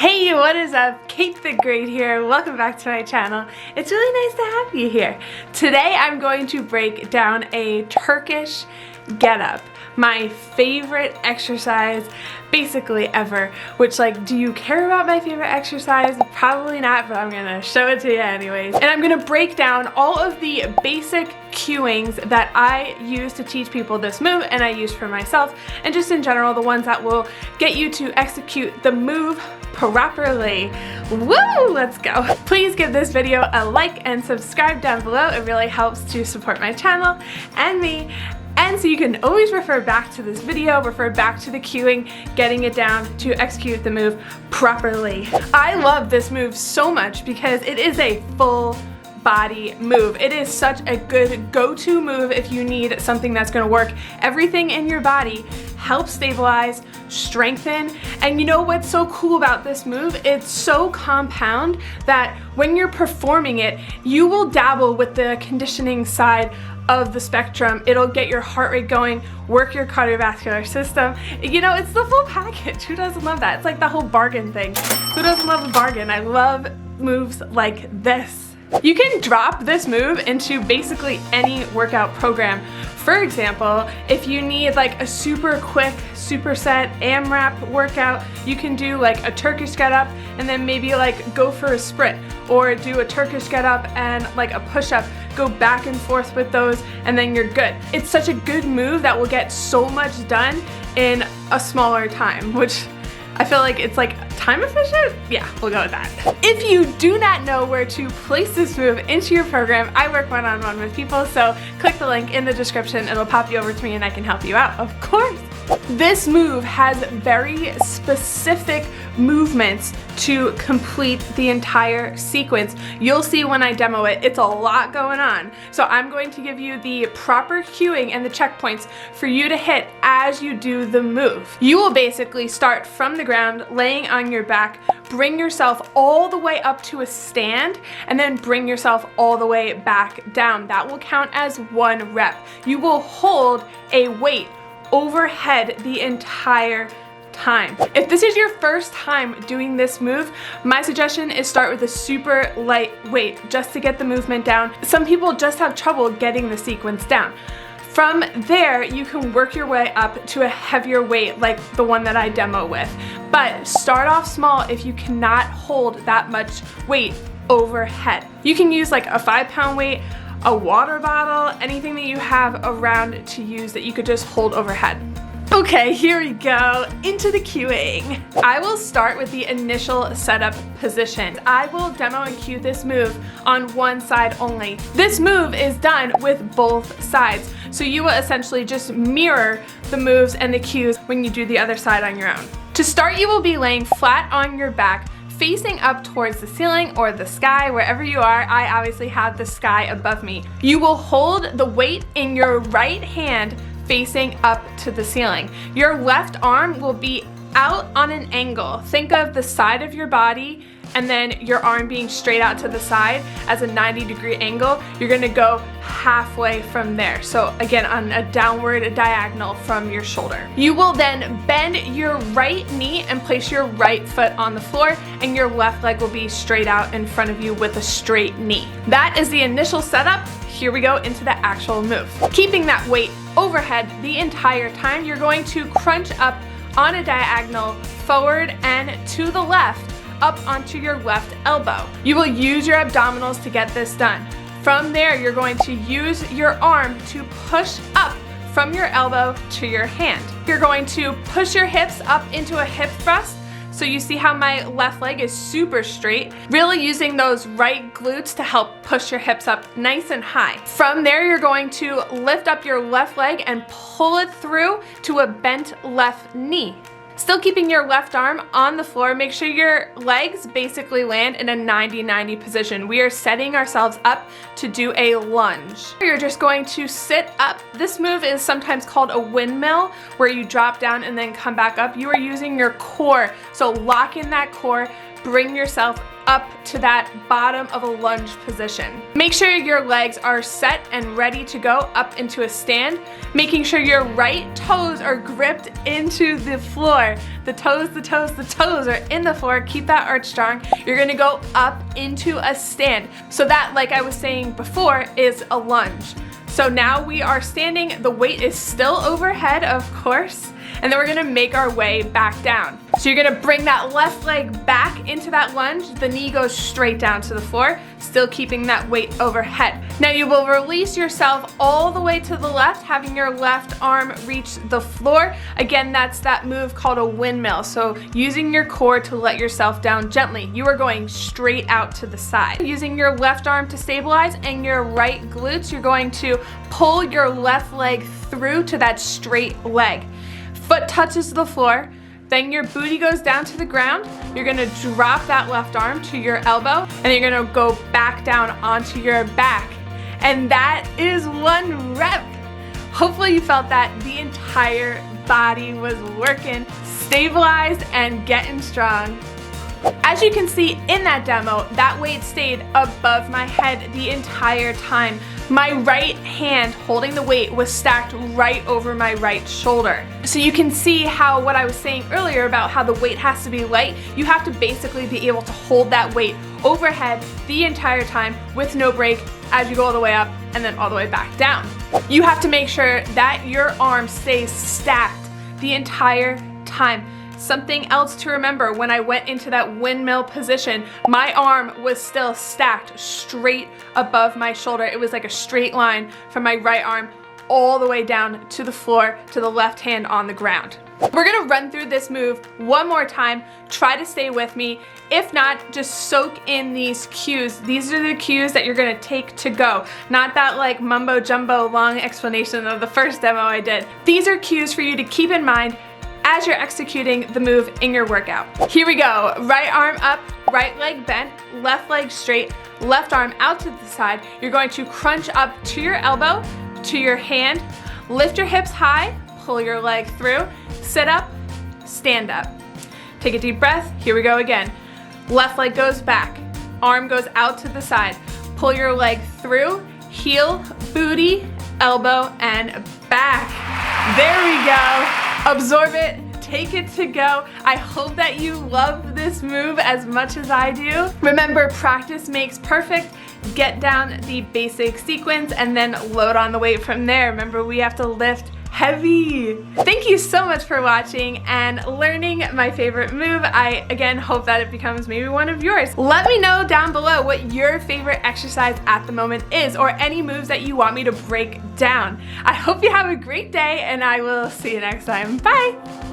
Hey, what is up? Kate the Great here. Welcome back to my channel. It's really nice to have you here. Today I'm going to break down a Turkish get-up. My favorite exercise basically ever, which, like, do you care about my favorite exercise? Probably not, but I'm gonna show it to you anyways. And I'm gonna break down all of the basic cueings that I use to teach people this move, and I use for myself, and just in general the ones that will get you to execute the move properly. Woo! Let's go. Please give this video a like and subscribe down below. It really helps to support my channel and me. And so you can always refer back to this video, refer back to the cueing, getting it down to execute the move properly. I love this move so much because it is a full body move. It is such a good go-to move if you need something that's going to work everything in your body, help stabilize, strengthen. And you know what's so cool about this move? It's so compound that when you're performing it, you will dabble with the conditioning side of the spectrum. It'll get your heart rate going, work your cardiovascular system. You know, it's the full package. Who doesn't love that? It's like the whole bargain thing. Who doesn't love a bargain? I love moves like this. You can drop this move into basically any workout program. For example, if you need like a super quick superset AMRAP workout, you can do like a Turkish get up and then maybe like go for a sprint, or do a Turkish get up and like a push up, go back and forth with those, and then you're good. It's such a good move that will get so much done in a smaller time, which I feel like it's like time efficient? Yeah, we'll go with that. If you do not know where to place this move into your program, I work one-on-one with people, so click the link in the description. It'll pop you over to me and I can help you out, of course. This move has very specific movements to complete the entire sequence. You'll see when I demo it, it's a lot going on. So I'm going to give you the proper cueing and the checkpoints for you to hit as you do the move. You will basically start from the ground, laying on your back, bring yourself all the way up to a stand, and then bring yourself all the way back down. That will count as 1 rep. You will hold a weight overhead the entire time. If this is your first time doing this move, my suggestion is start with a super light weight just to get the movement down. Some people just have trouble getting the sequence down. From there, you can work your way up to a heavier weight like the one that I demo with. But start off small if you cannot hold that much weight overhead. You can use like a 5-pound weight, a water bottle, anything that you have around to use that you could just hold overhead. Okay, here we go, into the cueing. I will start with the initial setup position. I will demo and cue this move on one side only. This move is done with both sides, so you will essentially just mirror the moves and the cues when you do the other side on your own. To start, you will be laying flat on your back, facing up towards the ceiling or the sky, wherever you are. I obviously have the sky above me. You will hold the weight in your right hand facing up to the ceiling. Your left arm will be out on an angle. Think of the side of your body and then your arm being straight out to the side as a 90-degree angle. You're gonna go halfway from there. So again, on a downward diagonal from your shoulder. You will then bend your right knee and place your right foot on the floor, and your left leg will be straight out in front of you with a straight knee. That is the initial setup. Here we go into the actual move. Keeping that weight overhead the entire time, you're going to crunch up on a diagonal forward and to the left, up onto your left elbow. You will use your abdominals to get this done. From there, you're going to use your arm to push up from your elbow to your hand. You're going to push your hips up into a hip thrust. So you see how my left leg is super straight, really using those right glutes to help push your hips up nice and high. From there, you're going to lift up your left leg and pull it through to a bent left knee. Still keeping your left arm on the floor, make sure your legs basically land in a 90-90 position. We are setting ourselves up to do a lunge. You're just going to sit up. This move is sometimes called a windmill, where you drop down and then come back up. You are using your core, so lock in that core, bring yourself up to that bottom of a lunge position. Make sure your legs are set and ready to go up into a stand, making sure your right toes are gripped into the floor. The toes are in the floor. Keep that arch strong. You're gonna go up into a stand. So that, like I was saying before, is a lunge. So now we are standing, the weight is still overhead, of course, and then we're gonna make our way back down. So you're gonna bring that left leg back into that lunge, the knee goes straight down to the floor, still keeping that weight overhead. Now you will release yourself all the way to the left, having your left arm reach the floor. Again, that's that move called a windmill. So using your core to let yourself down gently. You are going straight out to the side. Using your left arm to stabilize and your right glutes, you're going to pull your left leg through to that straight leg. Foot touches the floor, then your booty goes down to the ground. You're gonna drop that left arm to your elbow, and you're gonna go back down onto your back. And that is 1 rep. Hopefully you felt that the entire body was working, stabilized, and getting strong. As you can see in that demo, that weight stayed above my head the entire time. My right hand holding the weight was stacked right over my right shoulder. So you can see how what I was saying earlier about how the weight has to be light, you have to basically be able to hold that weight overhead the entire time with no break as you go all the way up and then all the way back down. You have to make sure that your arm stays stacked the entire time. Something else to remember, when I went into that windmill position, my arm was still stacked straight above my shoulder. It was like a straight line from my right arm all the way down to the floor, to the left hand on the ground. We're gonna run through this move one more time. Try to stay with me. If not, just soak in these cues. These are the cues that you're gonna take to go. Not that like mumbo jumbo long explanation of the first demo I did. These are cues for you to keep in mind as you're executing the move in your workout. Here we go. Right arm up, right leg bent, left leg straight, left arm out to the side. You're going to crunch up to your elbow, to your hand, lift your hips high, pull your leg through, sit up, stand up. Take a deep breath. Here we go again. Left leg goes back, arm goes out to the side. Pull your leg through, heel, booty, elbow, and back. There we go. Absorb it, take it to go. I hope that you love this move as much as I do. Remember, practice makes perfect. Get down the basic sequence and then load on the weight from there. Remember, we have to lift heavy. Thank you so much for watching and learning my favorite move. I, again, hope that it becomes maybe one of yours. Let me know down below what your favorite exercise at the moment is, or any moves that you want me to break down. I hope you have a great day, and I will see you next time. Bye!